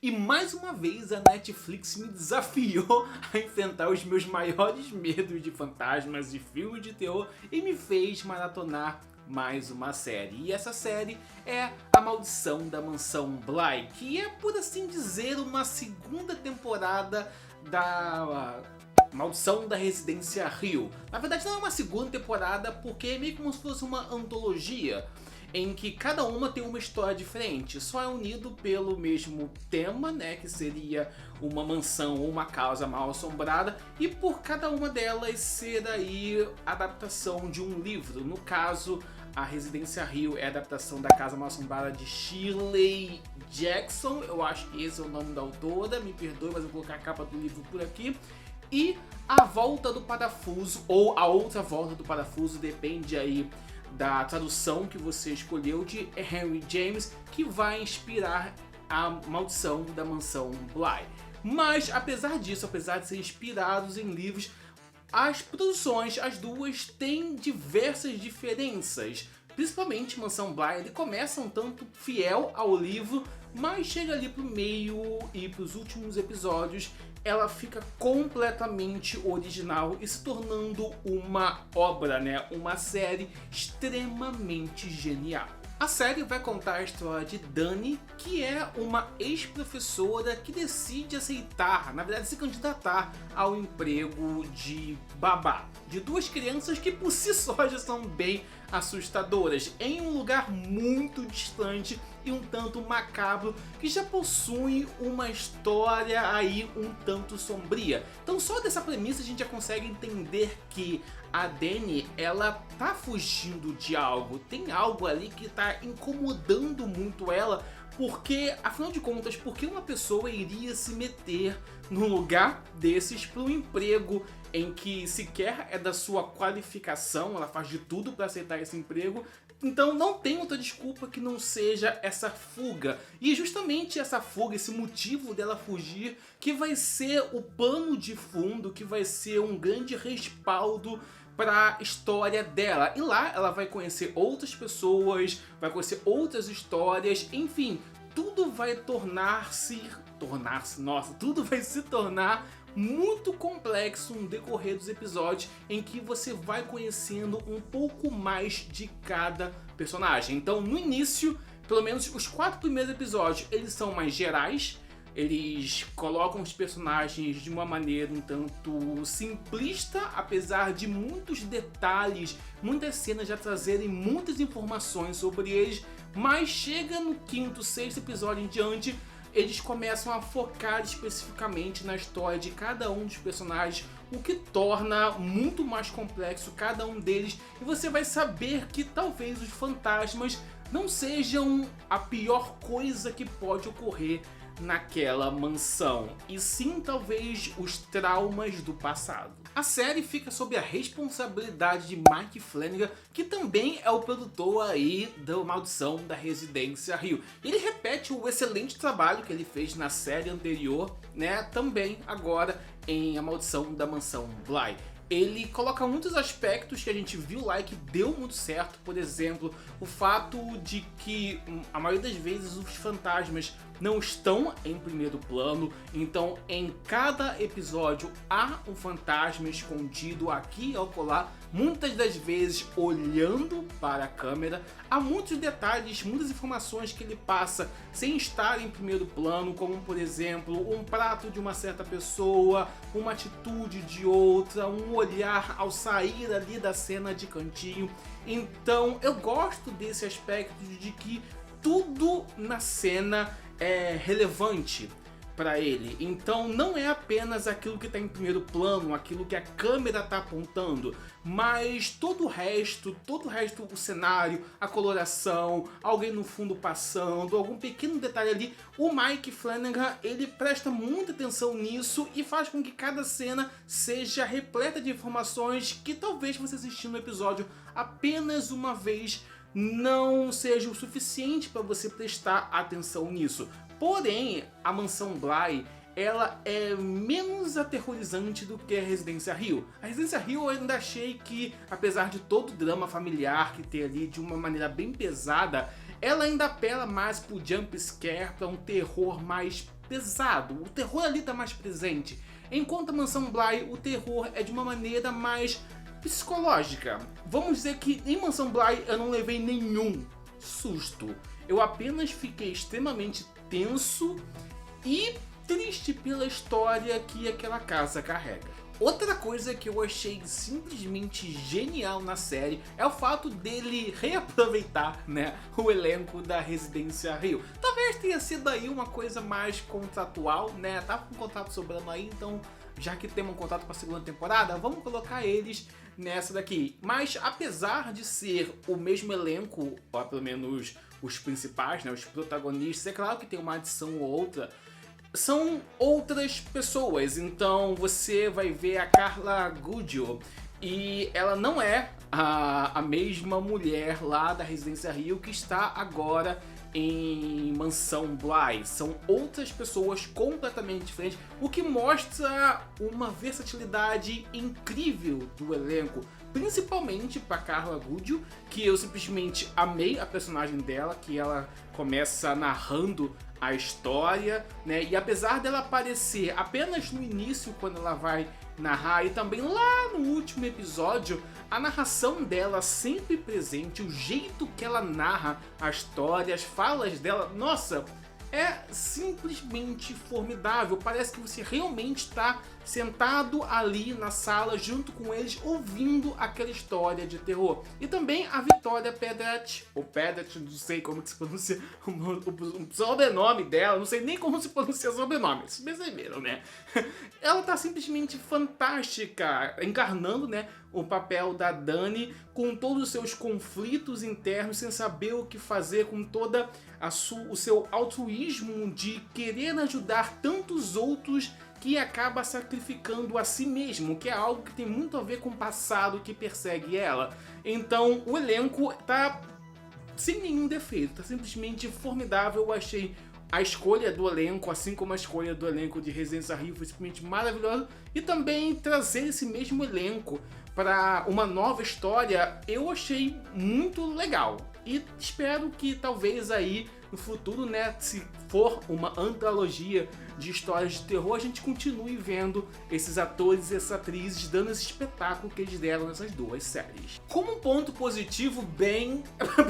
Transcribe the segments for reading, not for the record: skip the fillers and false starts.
E mais uma vez a Netflix me desafiou a enfrentar os meus maiores medos de fantasmas e filmes de terror e me fez maratonar mais uma série. E essa série é A Maldição da Mansão Bly, que é, por assim dizer, uma segunda temporada da Maldição da Residência Hill. Na verdade não é uma segunda temporada porque é meio como se fosse uma antologia em que cada uma tem uma história diferente, só é unido pelo mesmo tema, né, que seria uma mansão ou uma casa mal assombrada, e por cada uma delas ser aí adaptação de um livro. No caso, a Residência Hill é a adaptação da Casa Mal Assombrada de Shirley Jackson, eu acho que esse é o nome da autora, me perdoe, mas eu vou colocar a capa do livro por aqui. E A Volta do Parafuso, ou A Outra Volta do Parafuso, depende aí da tradução que você escolheu, de Henry James, que vai inspirar a Maldição da Mansão Bly. Mas apesar disso, apesar de serem inspirados em livros, as produções, as duas, têm diversas diferenças. Principalmente Mansão Bly, ele começa um tanto fiel ao livro, mas chega ali pro meio e pros últimos episódios ela fica completamente original e se tornando uma obra, né? Uma série extremamente genial. A série vai contar a história de Dani, que é uma ex-professora que decide aceitar, na verdade se candidatar ao emprego de babá de duas crianças que por si só já são bem assustadoras, em um lugar muito distante e um tanto macabro, que já possui uma história aí um tanto sombria. Então só dessa premissa a gente já consegue entender que a Dani, ela tá fugindo de algo, tem algo ali que tá incomodando muito ela, porque, afinal de contas, por que uma pessoa iria se meter num lugar desses para um emprego em que sequer é da sua qualificação, ela faz de tudo para aceitar esse emprego? Então não tem outra desculpa que não seja essa fuga. E é justamente essa fuga, esse motivo dela fugir, que vai ser o pano de fundo, que vai ser um grande respaldo para a história dela. E lá ela vai conhecer outras pessoas, vai conhecer outras histórias, enfim, tudo vai tudo vai se tornar muito complexo no decorrer dos episódios, em que você vai conhecendo um pouco mais de cada personagem. Então no início, pelo menos os 4 primeiros episódios, eles são mais gerais. Eles colocam os personagens de uma maneira um tanto simplista, apesar de muitos detalhes, muitas cenas já trazerem muitas informações sobre eles, mas chega no 5º, 6º episódio em diante, eles começam a focar especificamente na história de cada um dos personagens, o que torna muito mais complexo cada um deles, e você vai saber que talvez os fantasmas não sejam a pior coisa que pode ocorrer naquela mansão, e sim talvez os traumas do passado. A série fica sob a responsabilidade de Mike Flanagan, que também é o produtor aí da Maldição da Residência Hill. Ele repete o excelente trabalho que ele fez na série anterior, né, também agora em A Maldição da Mansão Bly. Ele coloca muitos aspectos que a gente viu lá e que deu muito certo. Por exemplo, o fato de que a maioria das vezes os fantasmas não estão em primeiro plano, então em cada episódio há um fantasma escondido aqui e acolá, muitas das vezes olhando para a câmera. Há muitos detalhes, muitas informações que ele passa sem estar em primeiro plano, como por exemplo um prato de uma certa pessoa, uma atitude de outra, um olhar ao sair ali da cena de cantinho. Então eu gosto desse aspecto de que tudo na cena é relevante para ele, então não é apenas aquilo que está em primeiro plano, aquilo que a câmera está apontando, mas todo o resto, o cenário, a coloração, alguém no fundo passando, algum pequeno detalhe ali, o Mike Flanagan, ele presta muita atenção nisso e faz com que cada cena seja repleta de informações que talvez você assistindo o episódio apenas uma vez não seja o suficiente para você prestar atenção nisso. Porém, a Mansão Bly, ela é menos aterrorizante do que a Residência Hill. A Residência Hill eu ainda achei que, apesar de todo o drama familiar que tem ali de uma maneira bem pesada, ela ainda apela mais pro jump scare, para um terror mais pesado, o terror ali tá mais presente. Enquanto a Mansão Bly, o terror é de uma maneira mais psicológica. Vamos dizer que em Mansão Bly eu não levei nenhum susto. Eu apenas fiquei extremamente tenso e triste pela história que aquela casa carrega. Outra coisa que eu achei simplesmente genial na série é o fato dele reaproveitar, né, o elenco da Residência Rio. Talvez tenha sido aí uma coisa mais contratual, né, tava com um contrato sobrando aí, então já que temos um contrato para a segunda temporada, vamos colocar eles nessa daqui. Mas apesar de ser o mesmo elenco, ou pelo menos os principais, né, os protagonistas, é claro que tem uma adição ou outra, são outras pessoas. Então você vai ver a Carla Gudio e ela não é a mesma mulher lá da Residência Rio que está agora em Mansão Bly. São outras pessoas completamente diferentes, o que mostra uma versatilidade incrível do elenco, principalmente para Carla Gudio, que eu simplesmente amei a personagem dela, que ela começa narrando a história, né? E apesar dela aparecer apenas no início, quando ela vai narrar, e também lá no último episódio, a narração dela sempre presente, o jeito que ela narra a história, as falas dela, nossa, é simplesmente formidável. Parece que você realmente está sentado ali na sala junto com eles, ouvindo aquela história de terror. E também a Victoria Pedret, ou Pedret, não sei como que se pronuncia o sobrenome dela, não sei nem como se pronuncia o sobrenome, vocês perceberam, né? Ela tá simplesmente fantástica, encarnando, né, o papel da Dani, com todos os seus conflitos internos, sem saber o que fazer, com toda o seu altruísmo de querer ajudar tantos outros, que acaba sacrificando a si mesmo, que é algo que tem muito a ver com o passado que persegue ela. Então o elenco tá sem nenhum defeito, tá simplesmente formidável. Eu achei a escolha do elenco, assim como a escolha do elenco de Residência Rio, foi simplesmente maravilhosa. E também trazer esse mesmo elenco para uma nova história, eu achei muito legal. E espero que talvez aí no futuro, né, se for uma antologia de histórias de terror, a gente continue vendo esses atores e essas atrizes dando esse espetáculo que eles deram nessas duas séries. Como um ponto positivo, bem,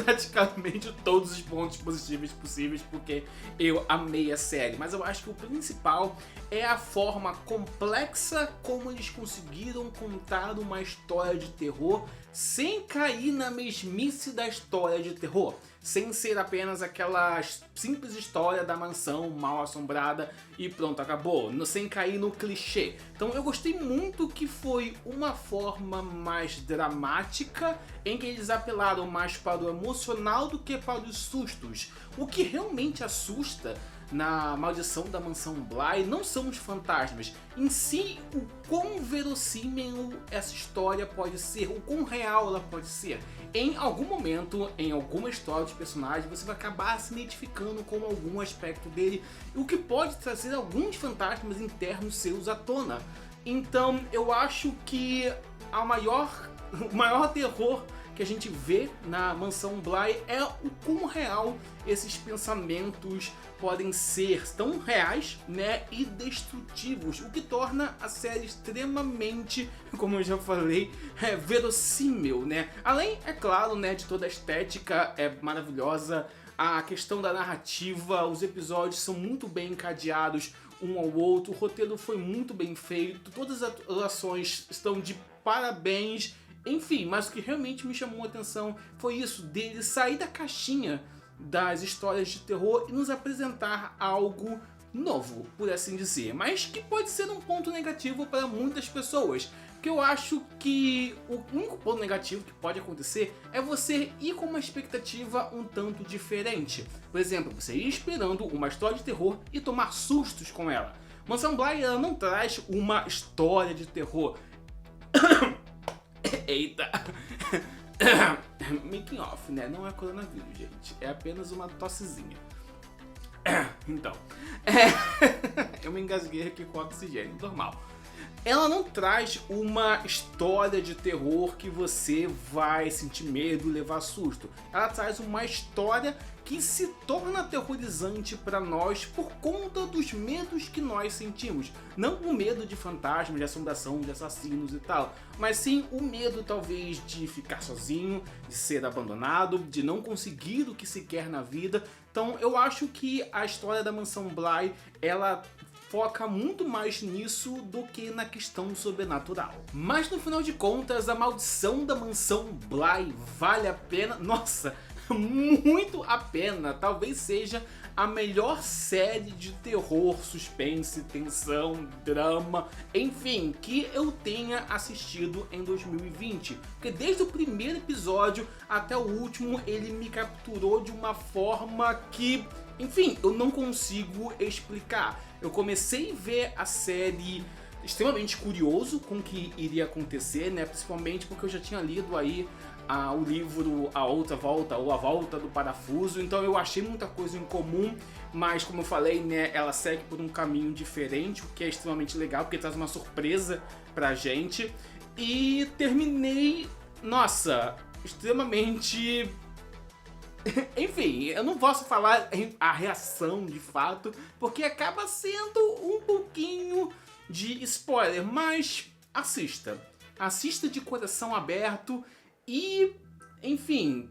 praticamente todos os pontos positivos possíveis, porque eu amei a série, mas eu acho que o principal é a forma complexa como eles conseguiram contar uma história de terror sem cair na mesmice da história de terror, sem ser apenas aquela simples história da mansão mal assombrada e pronto, acabou, sem cair no clichê. Então eu gostei muito que foi uma forma mais dramática, em que eles apelaram mais para o emocional do que para os sustos. O que realmente assusta na Maldição da Mansão Bly não são os fantasmas, em si o quão verossímil essa história pode ser, o quão real ela pode ser. Em algum momento, em alguma história dos personagens, você vai acabar se identificando com algum aspecto dele, o que pode trazer alguns fantasmas internos seus à tona. Então eu acho que o maior terror que a gente vê na Mansão Bly é o quão real esses pensamentos podem ser, tão reais, né, e destrutivos, o que torna a série extremamente, como eu já falei, verossímil, né. Além, é claro, né, de toda a estética é maravilhosa, a questão da narrativa, os episódios são muito bem encadeados um ao outro, o roteiro foi muito bem feito, todas as atuações estão de parabéns. Enfim, mas o que realmente me chamou a atenção foi isso, dele sair da caixinha das histórias de terror e nos apresentar algo novo, por assim dizer. Mas que pode ser um ponto negativo para muitas pessoas. Porque eu acho que o único ponto negativo que pode acontecer é você ir com uma expectativa um tanto diferente. Por exemplo, você ir esperando uma história de terror e tomar sustos com ela. Mansão Bly, ela não traz uma história de terror. Eita! Making off, né? Não é coronavírus, gente. É apenas uma tossezinha. Então, eu me engasguei aqui com oxigênio, normal. ela não traz uma história de terror que você vai sentir medo e levar susto. Ela traz uma história que se torna aterrorizante para nós por conta dos medos que nós sentimos. Não o medo de fantasmas, de assombração, de assassinos e tal, mas sim o medo talvez de ficar sozinho, de ser abandonado, de não conseguir o que se quer na vida. Então eu acho que a história da Mansão Bly, ela foca muito mais nisso do que na questão sobrenatural. Mas no final de contas, a Maldição da Mansão Bly vale a pena, nossa, muito a pena. Talvez seja a melhor série de terror, suspense, tensão, drama, enfim, que eu tenha assistido em 2020. Porque desde o primeiro episódio até o último, ele me capturou de uma forma que, enfim, eu não consigo explicar. Eu comecei a ver a série extremamente curioso com o que iria acontecer, né? Principalmente porque eu já tinha lido aí o livro A Outra Volta, ou A Volta do Parafuso, então eu achei muita coisa em comum, mas como eu falei, né, ela segue por um caminho diferente, o que é extremamente legal, porque traz uma surpresa pra gente. E terminei, nossa, extremamente... Enfim, eu não posso falar a reação de fato, porque acaba sendo um pouquinho de spoiler, mas assista. Assista de coração aberto e, enfim,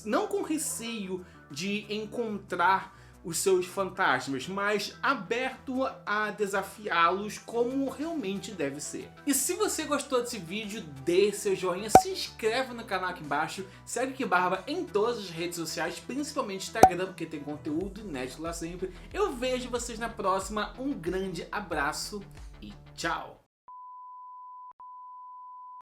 não com receio de encontrar os seus fantasmas, mas aberto a desafiá-los como realmente deve ser. E se você gostou desse vídeo, dê seu joinha, se inscreve no canal aqui embaixo, segue Aqui Barba em todas as redes sociais, principalmente Instagram, porque tem conteúdo inédito lá sempre. Eu vejo vocês na próxima, um grande abraço e tchau!